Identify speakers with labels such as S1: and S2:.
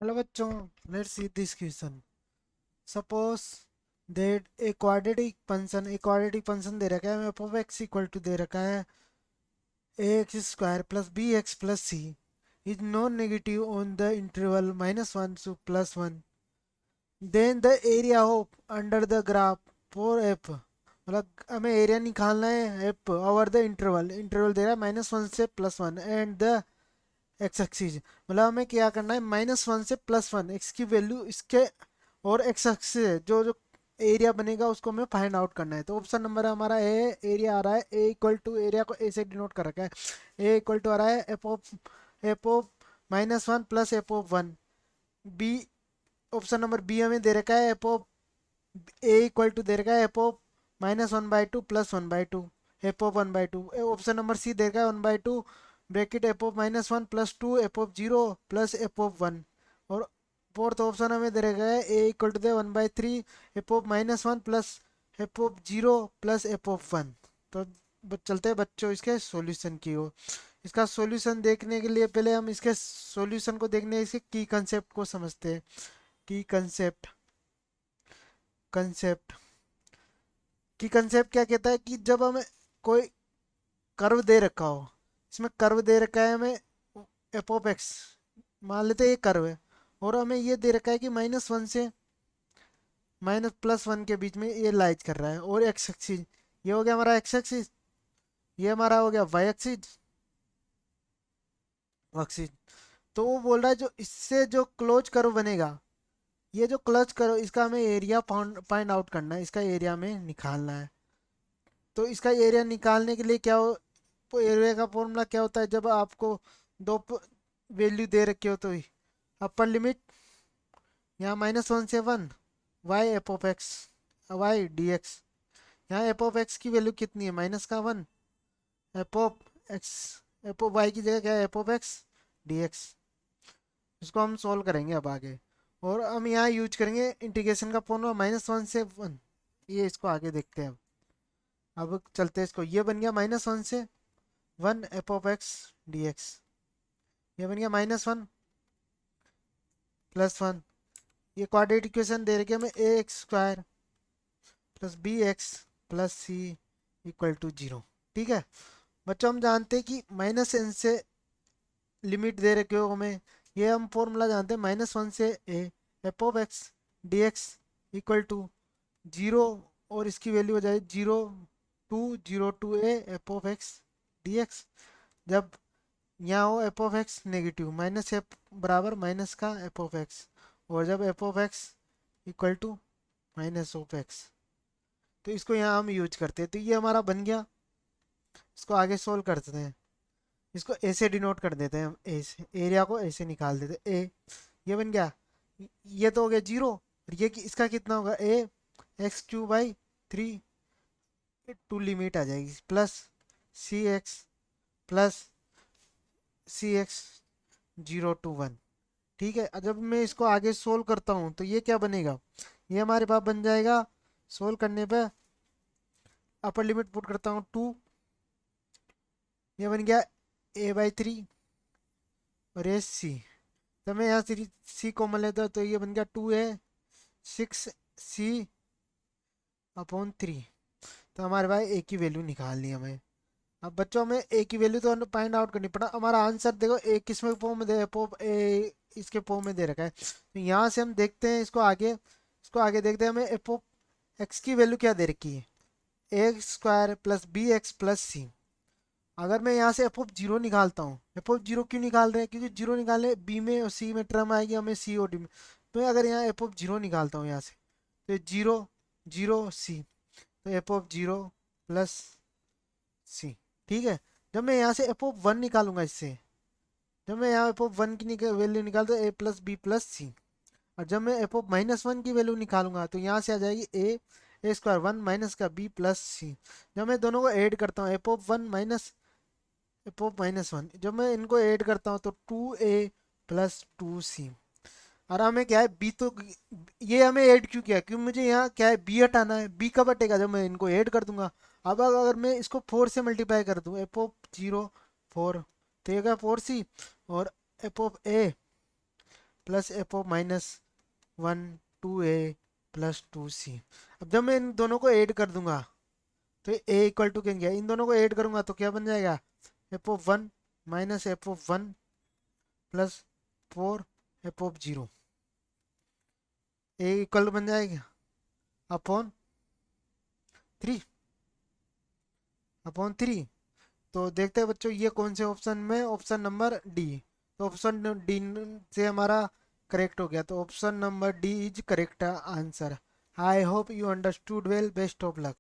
S1: Hello बच्चों, let's see this question. Suppose that a quadratic function दे रखा है हमें f of x equal to दे रखा है a x square plus b x plus c is non negative on the interval -1 to +1. Then the area of under the graph for f, मतलब हमें area निकालना है f over the interval. Interval दे रहा है -1 से +1 एंड द एक्स एक्सिस, मतलब हमें क्या करना है -1 से +1 एक्स की वैल्यू इसके और एक्स एक्सिस है जो जो एरिया बनेगा उसको हमें फाइंड आउट करना है. तो ऑप्शन नंबर हमारा ए एरिया आ रहा है. ए इक्वल टू एरिया को ए से डिनोट कर रखा है. ए इक्वल टू आ रहा है f of -1 plus f of 1. B, option number b हमें दे रखा है f of a equal to दे रखा है f of -1/2 +1/2 f of 1/2. Option number c दे रखा है 1/2 bracket f of -1 +2 f of 0 plus f of 1. और फोर्थ ऑप्शन हमें दे रखा है ए इक्वल टू दे 1/3 f of plus f of 0 plus f of 1. तो चलते हैं बच्चों इसके सॉल्यूशन की ओर. इसका सॉल्यूशन देखने के लिए पहले हम इसके सॉल्यूशन को देखने इसके की कंसेप्ट को समझते हैं. की कंसेप्ट कंसेप्ट की कंसेप्ट क्या कहता है कि जब हमें कोई कर्व दे रखा हो, इसमें कर्व दे रखा है हमें एफ ऑफ एक्स, मान लेते हैं ये कर्व है, और हमें ये दे रखा है कि -1 से -+1 के बीच में ये लाइज कर रहा है. और एक्स एक्सिस, ये हो गया हमारा एक्स एक्सिस, ये हमारा हो गया वाई एक्सिस एक्सिस. तो वो बोल रहा है जो इससे जो क्लोज कर्व बनेगा, ये जो क्लोज कर्व इसका हमें एरिया फाइंड आउट करना है, इसका एरिया में निकालना है. तो इसका एरिया निकालने के लिए क्या हो, तो एरिया का फॉर्मूला क्या होता है जब आपको दो वैल्यू दे रखे हो. तो अपर लिमिट यहाँ -1 से 1 y f of x y d x. यहाँ एफ ऑफ एक्स की वैल्यू कितनी है, -1. F of x, f of y की जगह क्या है, f of x d x. इसको हम सॉल्व करेंगे अब आगे. और हम यहाँ यूज करेंगे इंटीग्रेशन का फॉर्मूला -1 से 1. ये इसको आगे देखते हैं. अब चलते हैं इसको, ये बन गया -1 से 1 f of x d x. ये बन गया -1 +1. ये क्वाड्रेटिक इक्वेशन दे रखी है हमें a x square plus b x plus c equal to 0. ठीक है बच्चों, हम जानते हैं कि -n से लिमिट दे रखे हो हमें. ये हम फॉर्मूला जानते हैं -1 से a f of x d x equal to 0, और इसकी वैल्यू हो जाए 0 a f of x d x. जब यहाँ हो f of x negative, minus f बराबर माइनस का एफ ऑफ एक्स, और जब f of x equal to -of x, तो इसको यहाँ हम यूज करते हैं. तो ये हमारा बन गया. इसको आगे सोल्व करते हैं. इसको ए से डिनोट कर देते हैं हम, ए से एरिया को ए से निकाल देते हैं. ए ये बन गया, ये तो हो गया 0, और ये इसका कितना होगा ए x³/3. टू लिमिट आ जाएगी plus plus c x 0 to 1. ठीक है, जब मैं इसको आगे सोल्व करता हूँ तो ये क्या बनेगा, ये हमारे पास बन जाएगा. सोल्व करने पे अपर लिमिट पुट करता हूँ 2, ये बन गया a/3 और ये सी. तो मैं यहाँ सी कॉमन लेता हूँ तो ये बन गया 2a/6c/3. तो हमारे पास ए की वैल्यू निकालनी है हमें. अब बच्चों में ए की वैल्यू तो फाइंड आउट करनी पड़ा. हमारा आंसर देखो ए किस में फॉर्म में दे ए इसके फॉर्म में दे रखा है. तो यहाँ से हम देखते हैं इसको आगे देखते हैं. हमें एफ ऑफ एक्स की वैल्यू क्या दे रखी है, a² plus b x plus c. अगर मैं यहाँ से एफ ऑफ 0 निकालता हूँ, एफ ऑफ 0 क्यों निकाल रहे हैं, क्योंकि 0 निकालने बी में और सी में टर्म आएगी हमें सी और डी में. तो मैं अगर यहाँ एफ ऑफ 0 निकालता हूँ यहाँ से, तो 0 0 सी, तो एफ ऑफ 0 प्लस सी. ठीक है, जब मैं यहाँ से एफ ऑफ 1 निकालूंगा इससे, जब मैं यहाँ एफ ऑफ 1 की वैल्यू निकालता हूँ ए प्लस बी प्लस सी, और जब मैं एफ ऑफ -1 की वैल्यू निकालूंगा तो यहाँ से आ जाएगी ए² 1 माइनस का बी प्लस सी. जब मैं दोनों को ऐड करता हूँ एफ ऑफ -1 जब मैं इनको ऐड करता हूँ तो 2a+2c. और हमें क्या है बी, तो ये हमें ऐड क्यों किया, क्योंकि मुझे यहाँ क्या है बी हटाना है. बी कब हटेगा, जब मैं इनको ऐड कर दूंगा. अब अगर मैं इसको 4 से मल्टीप्लाई कर दूँ, एफ ऑफ 0 4, तो ये 4c, और f of a plus f of minus one two a plus two c. अब जब मैं इन दोनों को ऐड कर दूंगा तो ए इक्वल टू क्या गया, इन दोनों को ऐड करूंगा तो क्या बन जाएगा, F of one minus F of one plus four F of zero, A equal बन जाएगा अपॉन थ्री, अपॉन थ्री। तो देखते हैं बच्चों ये कौन से ऑप्शन में, ऑप्शन नंबर डी। तो ऑप्शन डी से हमारा करेक्ट हो गया, तो option number D is correct answer. I hope you understood well, best of luck.